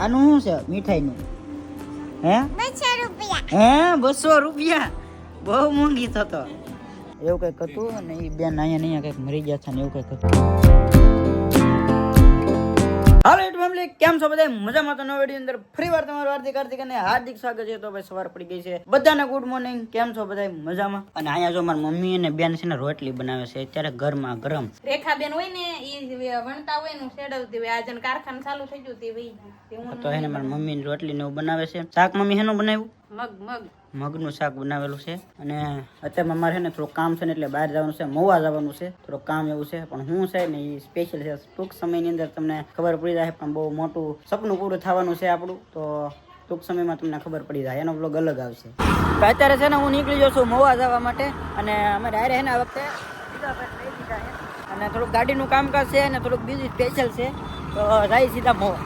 આનું શું છે મીઠાઈનું? હે 200 રૂપિયા. હે 200 રૂપિયા? બહુ મોંઘી થતો. એવું કંઈક હતું અને એ બેન અહીંયા કંઈક મરી ગયા છે ને એવું કંઈક હતું. હાલો એટ ફેમિલી, કેમ છો બધા? મજામાં? તો નવા વિડીયો અંદર ફરીવાર તમારું હાર્દિક અને હાર્દિક સ્વાગત છે. તો ભાઈ સવાર પડી ગઈ છે, બધાને ગુડ મોર્નિંગ. કેમ છો બધા? મજામાં? અને અહીંયા જો મારી મમ્મી અને બેન છે ને રોટલી બનાવે છે અત્યારે ગરમા ગરમ. રેખા બેન હોય ને ઈ વણતા હોય ને શેડવતી હોય. આજન કારખાનું ચાલુ થઈ ગયું તે વઈ તો એને મારી મમ્મી ની રોટલી ને એવું બનાવે છે. શાક મમ્મી હેનું બનાવ્યું? મગનું શાક બનાવેલું છે. અને અત્યારમાં મારે છે ને થોડું કામ છે ને એટલે બહાર જવાનું છે, મહુવા જવાનું છે, થોડું કામ એવું છે. પણ હું છે ને એ સ્પેશિયલ છે, ટૂંક સમયની અંદર તમને ખબર પડી જાય. પણ બહુ મોટું સપનું પૂરું થવાનું છે આપણું, તો ટૂંક સમયમાં તમને ખબર પડી જાય. એનો બ્લોગ અલગ આવશે. તો અત્યારે છે ને હું નીકળી જાઉં છું મહુવા જવા માટે. અને અમે ડાયરેક્ટ છે ને આ વખતે લઈ દીધા છે. અને થોડુંક ગાડીનું કામકાજ છે અને થોડુંક બીજું સ્પેશિયલ છે, તો જાય સીધા મહુવા.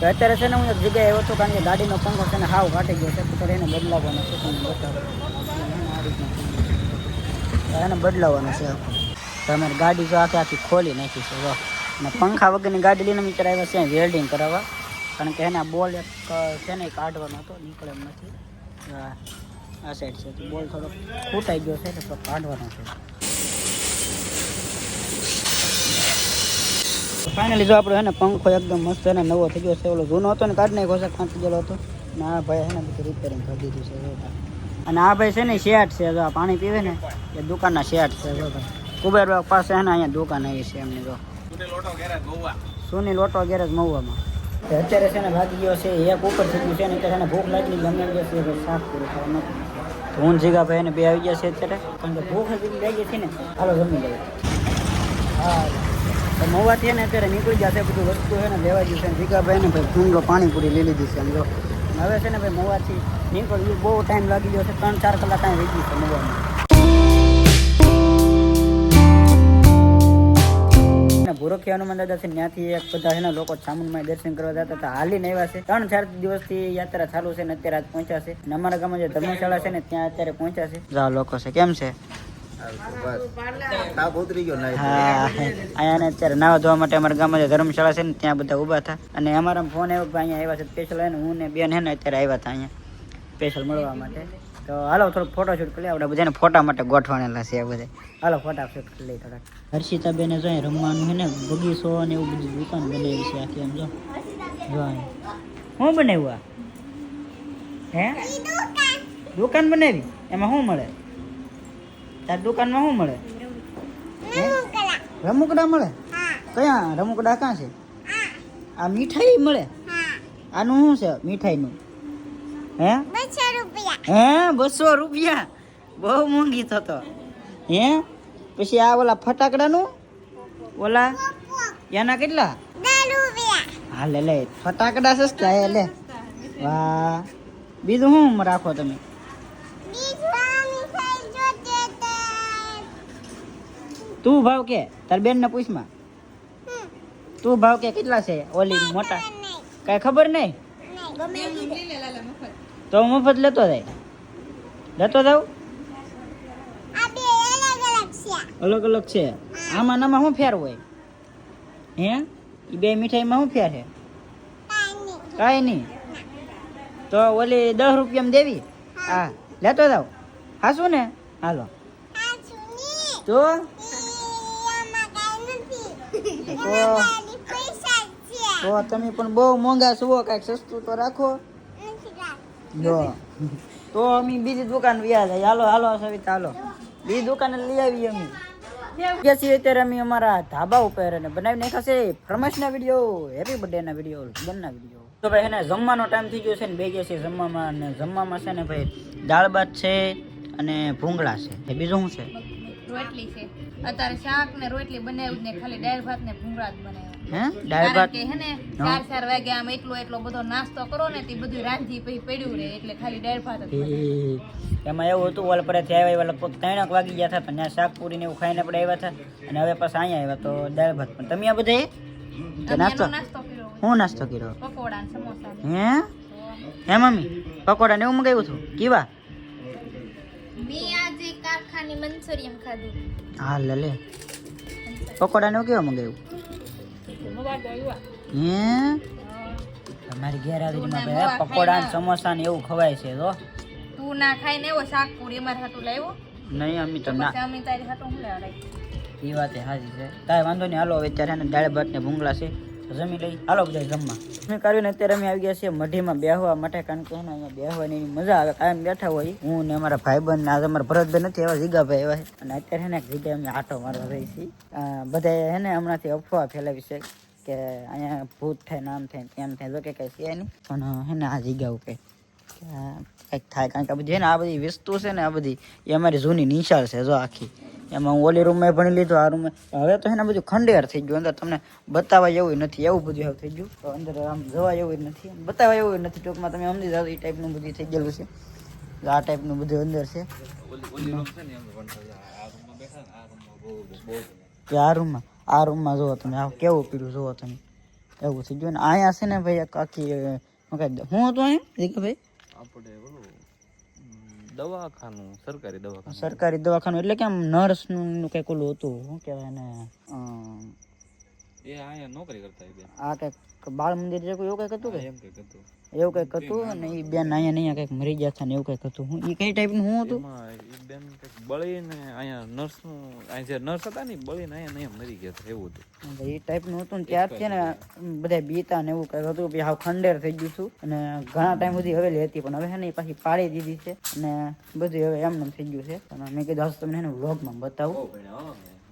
તો અત્યારે છે ને હું એક જગ્યાએ આવ્યો હતો, કારણ કે ગાડીનો પંખો છે ને હાવ ફાટી ગયો છે, તો એને બદલાવવાનો છે. એને બદલાવવાનો છે. તો અમારી ગાડી જો આખી ખોલી નાખી છે જો. અને પંખા વગરની ગાડી લઈને મિત્ર આવ્યા છે વેલ્ડિંગ કરાવવા, કારણ કે એના બોલ એક છે ને કાઢવાનો હતો, નીકળે એમ નથી. આ સાઈડ છે તો બોલ થોડો ફૂટાઈ ગયો છે એટલે કાઢવાનો છે. ફાઇનલી જો આપણો છે ને પંખો એકદમ મસ્ત અને નવો થઈ ગયો છે. ઓલો જૂનો હતો ને કાઢી નાખ્યો છે, કાંચી ગયેલો હતો. અને આ ભાઈ છે ને બધું રિપેરિંગ કરી દીધું છે. અને આ ભાઈ છે ને શેઠ છે, જો પાણી પીવે ને એ દુકાનના શેઠ છે. જો ભાઈ કુબેર પાસે છે ને અહીંયા દુકાન આવી છે એમની. જો સુની લોટો ગેરેજ મહુવામાં. અત્યારે છે ને ભાગી ગયો છે એક ઉપર થઈ ગયું છે ને અત્યારે ભૂખ લાગી ગમે જશે સાફ પૂરું થવા નથી. તો હું જીગા ભાઈ એને બે આવી ગયા છે અત્યારે, કારણ કે ભૂખ લાગી છે ને. હાલો જમી લઈએ. હા તો મહુવાથી ને અત્યારે નીકળી ગયા છે, બધું વસ્તુ છે ને લેવા ગયું છે. જીગાભાઈ ને ભાઈ જુંગલો પાણીપુરી લઈ લીધી છે સમજો. હવે છે ને ભાઈ મહુવાથી નીકળ્યું બહુ ટાઈમ લાગી ગયો છે, 3-4 કલાક અહીં રહી ગયું છે મહુવામાં. ભૂરખી હનુમાન દાદા છે ત્યાંથી એક બધા છે ને લોકો ચામુંડમાં દર્શન કરવા જતા હતા, હાલીને આવ્યા છે. 3-4 દિવસથી યાત્રા ચાલુ છે ને અત્યારે આજ પહોંચ્યા છે. અને અમારા ગામમાં જે ધર્મશાળા છે ને ત્યાં અત્યારે પહોંચ્યા છે. જા લોકો છે, કેમ છે? અહીંયા અત્યારે નાવા ધોવા માટે અમારા ગામમાં જે ધર્મશાળા છે ને ત્યાં બધા ઊભા હતા. અને અમારા ફોન આવ્યો કે અહીંયા આવ્યા છે સ્પેશિયલ. ને હું ને બેન હે ને અત્યારે આવ્યા હતા અહીંયા સ્પેશિયલ મળવા માટે. તો હાલો થોડુંક ફોટોશૂટ કરી આપણે બધાને ફોટા માટે ગોઠવાણેલા છે બધા. હાલો ફોટાશૂટ કરી લઈ થોડાક. હર્ષિતા બેને જો રમવાનું છે ને બગીચો અને એવું બધી દુકાન બનાવી છે આખી. એમ જો શું બનાવ્યું? હે દુકાન બનાવી? એમાં શું મળે તાર દુકાનમાં? શું મળે? રમકડા મળે? કયા રમકડા? ક્યાં છે? આ મીઠાઈ મળે? આનું શું છે મીઠાઈનું? હે 200 રૂપિયા. હે 200 રૂપિયા? બહુ મોંઘી થતો. હે પછી આ ઓલા ફટાકડાનું ઓલા એના કેટલા? 10 રૂપિયા. હા લે ફટાકડા સસ્તા લે. વાહ, બીજું શું રાખો તમે? તું ભાવ કે તાર બેન ને પૂછમાં. તું ભાવ કે કેટલા છે ઓલી મોટા? કઈ ખબર નહીં તો મફત લેતો જાય. લેતો જાવ. અલગ અલગ છે. આમાં નામાં શું ફેર હોય? હે એ બે મીઠાઈમાં શું ફેર છે? કાંઈ નહીં. તો ઓલી 10 રૂપિયામાં દેવી? હા લેતો જાવ. હા શું ને? હાલો. તો તમે પણ બહુ મોંઘા છો, કાંઈક સસ્તું તો રાખો. જો તો અમે બીજી દુકાન વ્યા જાય. હાલો સવિતા હાલો બીજી દુકાને લઈ આવીએ. અમે ગયા છીએ અત્યારે અમે અમારા ધાબા ઉપર અને બનાવી નાખ્યા છે ફરમાઈશના વિડીયો, હેપી બર્થડે ના વિડીયો, લગ્નના વિડીયો. તો ભાઈ એને જમવાનો ટાઈમ થઈ ગયો છે ને બે ગયા છે જમવામાં. અને જમવામાં છે ને ભાઈ દાળ ભાત છે અને ભૂંગળા છે. બીજું શું છે? રોટલી છે. અત્યારે શાક ને રોટલી બનાવ્યું ને ખાલી દાળ ભાત ને ભૂંગળા જ બનાવ્યા. હે દાળ ભાત કે હે ને 4 વાગ્યા આમ એટલો બધો નાસ્તો કરો ને તે બધું રાંધી પછી પડ્યું રહે એટલે ખાલી દાળ ભાત જ. એમાં એવું હતું ઓલ પરથી આવ્યા લગભગ 3 વાગી ગયા હતા, પણ ત્યાં શાક પૂરી ને એવું ખાઈને આપણે આવ્યા હતા. અને હવે પાછા અહીંયા આવ્યા તો દાળ ભાત. પણ તમે આ બધા નાસ્તો હું નાસ્તો કર્યો? પકોડા સમોસા. હે મમ્મી પકોડા ને એવું મંગાવ્યું હતું? કેવા? મેં આજે કારખાની મંચુરિયન ખાધું. હા લે પકોડા ને એવું કેવા મંગાવ્યું હે તમારી ગેરહાજરીમાં ભાઈ પકોડા ને સમોસા ને એવું ખવાય છે તો તું ના ખાઈ ને એવો શાક પૂરી અમારે હાટું લાવ્યો નહીં અમે તો ના પછી અમે તારી હાટું હું લેવા લાવી એ વાત સાચી છે કાંઈ વાંધો નહીં હાલો અત્યારે ને દાળ ભાત ને ભૂંગળા છે જમી લઈ હાલો બધા જમવા મેં કર્યું ને અત્યારે અમે આવી ગયા છીએ મઢીમાં બેહવા માટે કારણ કે અહીંયા બેહવાની મજા આવે કાયમ બેઠા હોય હું ને અમારા ભાઈબંધ ને આજે અમારા ભરતભાઈ નથી એવા જીગાભાઈ એવા છે અને અત્યારે હે ને એક જગ્યાએ અમે આટો મારવા રહી છીએ બધા હે ને હમણાંથી અફવા ફેલાવી છે કે અહીંયા ભૂત થાય નામ થાય તેમ થાય જો કે કંઈ છે નહીં પણ હે ને આ જગ્યા ઉપર કંઈક થાય કારણ કે આ બધી હે ને આ બધી વસ્તુ છે ને આ બધી એ અમારી જૂની નિશાળ છે જો આખી એમાં હું ઓલી રૂમમાં ભણી લીધું આ રૂમમાં હવે તો એને બધું ખંડેર થઈ ગયું અંદર તમને બતાવવા જેવું નથી એવું બધું હવે થઈ ગયું તો અંદર આમ જોવા જેવું નથી બતાવવા એવું નથી ટૂંકમાં તમે સમજી જાઓ એ ટાઈપનું બધું થઈ ગયેલું છે આ ટાઈપનું બધું અંદર છે આ રૂમમાં જુઓ તમે આ કેવું પીલું જુઓ તમે એવું થઈ ગયું ને અહીંયા છે ને ભાઈ આખી હું હતું અહીંયા ભાઈ દવાખાનું સરકારી દવાખાનું એટલે કે આમ નર્સનું કંઈક ઓલું હતું શું કહેવાય ને એ અહીંયા નોકરી કરતા આ કંઈક બાળ મંદિર જેવું એવું કંઈક હતું કે એમ કંઈક હતું એવું કંઈક હતું અને એ બેન અહીંયા કંઈક મરી ગયા હતા ને એવું કંઈક હતું હું એ કઈ ટાઈપનું હું હતું બેન કંઈક બળીને અહીંયા નર્સનું અહીં જે નર્સ હતા ને બળીને અહીંયા મરી ગયા હતા એવું હતું એ ટાઈપનું હતું ને ત્યારથી ને બધા બીતા ને એવું કંઈક હતું હાવ ખંડેર થઈ ગયું હતું અને ઘણા ટાઈમ સુધી હવેલી હતી પણ હવે છે ને એ પાછી પાડી દીધી છે અને બધું હવે એમને થઈ ગયું છે અને મેં કીધું હશે તમને વ્લોગમાં બતાવું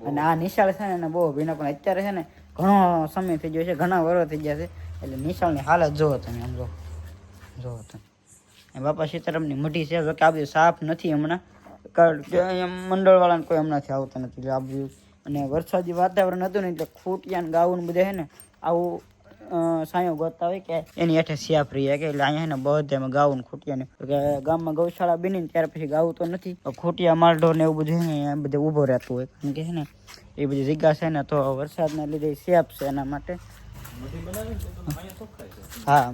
અને આ નિશાળ છે ને બહુ ભીના પણ અત્યારે છે ને ઘણો સમય થઈ ગયો છે ઘણા વર્ષ થઈ ગયા છે એટલે નિશાળની હાલત જોવો તમે આમ જોવો તમે બાપા સીતારામની મઢી છે જો કે આ બધું સાફ નથી હમણાં કારણ કે અહીંયા મંડળવાળાને કોઈ હમણાંથી આવતા નથી એટલે આ બધું અને વરસાદી વાતાવરણ હતું ને એટલે ખૂટિયા ને ગાવું બધે છે ને આવું સાયો ગોતતા હોય કે એની હેઠે સિયાફ રહી કે એટલે અહીંયા ને બધામાં ગાવું ખૂટિયા ને ગામમાં ગૌશાળા બની ત્યાર પછી ગાવું તો નથી ખૂટિયા માલઢોર ને એવું બધું છે ને બધે ઊભો રહેતું હોય કારણ કે છે ને એ બધી જગ્યા છે ને તો વરસાદના લીધે સેફ છે એના માટે હા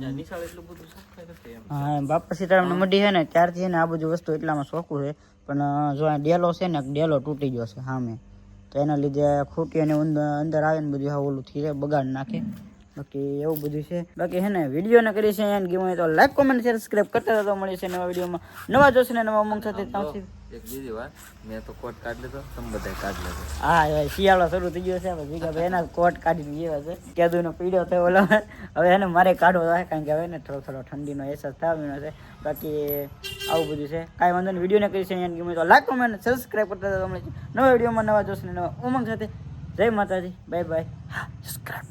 હા બાપા સીતારામની મઢી છે ને ત્યારથી છે ને આ બધું વસ્તુ એટલામાં શોખું છે પણ જો આ ડેલો છે ને ડેલો તૂટી ગયો છે સામે તો એના લીધે ખૂટી અને અંદર આવે ને બધું ઓલું થઈ જાય બગાડ નાખે બાકી એવું બધું છે બાકી છે ને વિડીયોને કરી છે એને ગેમ હોય તો લાઈક કોમેન્ટ શેર સબસ્ક્રાઈબ કરતા તો મળી છે નવા વિડીયોમાં નવા જોશે ને નવા ઉમંગ સાથે આવશે એક બીજી વાત મેં તો કોટ કાઢ લીધો તમે બધા કાઢ લીધો હા શિયાળો શરૂ થઈ ગયો છે જીગાભાઈ એના કોટ કાઢીને એવા છે કેદુનો પીડ્યો થયો ઓલો હવે એને મારે કાઢવો થાય કારણ કે હવે ને થોડો ઠંડીનો અહેસાસ થવાનો છે બાકી આવું બધું છે કાંઈ વાંધો નહીં વિડીયોને કરી છે એને ગમે તો લાઈક કોમેન્ટ સબસ્ક્રાઈબ કરતા તો મળે છે નવા વિડીયોમાં નવા જોશે ને નવા ઉમંગ સાથે જય માતાજી બાય બાય સબસ્ક્રાઈબ